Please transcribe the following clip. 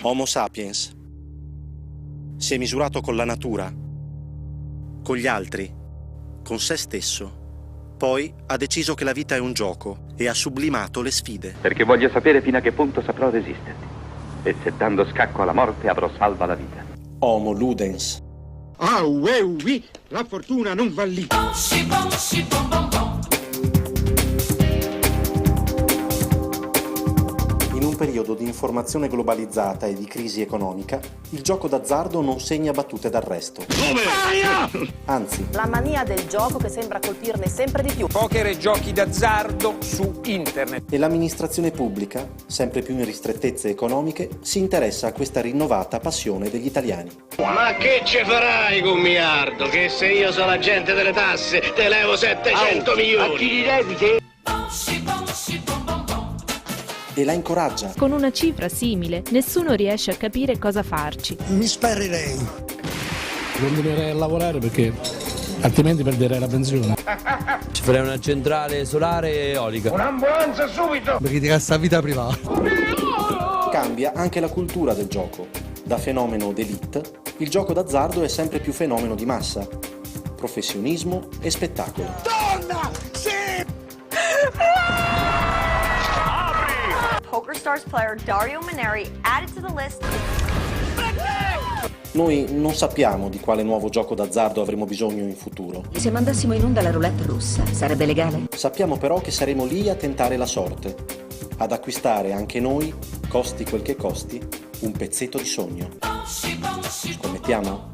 Homo sapiens si è misurato con la natura, con gli altri, con se stesso. Poi ha deciso che la vita è un gioco e ha sublimato le sfide. Perché voglio sapere fino a che punto saprò resisterti. E se dando scacco alla morte avrò salva la vita. Homo ludens. Ah, oui, la fortuna non va lì. In un periodo di informazione globalizzata e di crisi economica, il gioco d'azzardo non segna battute d'arresto. Anzi, la mania del gioco che sembra colpirne sempre di più. Poker e giochi d'azzardo su internet. e l'amministrazione pubblica, sempre più in ristrettezze economiche, si interessa a questa rinnovata passione degli italiani. Ma che ci farai con miliardo? Che se io sono agente delle tasse te levo 700 milioni. A chi li devi te? E la incoraggia. Con una cifra simile, nessuno riesce a capire cosa farci. Mi sparerei. Continuerei a lavorare perché altrimenti perderei la pensione. Ci farei una centrale solare e eolica. Un'ambulanza subito! Perché ti gasta vita privata. Cambia anche la cultura del gioco. Da fenomeno d'élite, il gioco d'azzardo è sempre più fenomeno di massa. Professionismo e spettacolo. Donna! Sì! PokerStars player Dario Maneri added to the list. Noi non sappiamo di quale nuovo gioco d'azzardo avremo bisogno in futuro. Se mandassimo in onda la roulette russa, sarebbe legale? Sappiamo però che saremo lì a tentare la sorte, ad acquistare anche noi, costi quel che costi, un pezzetto di sogno. Scommettiamo?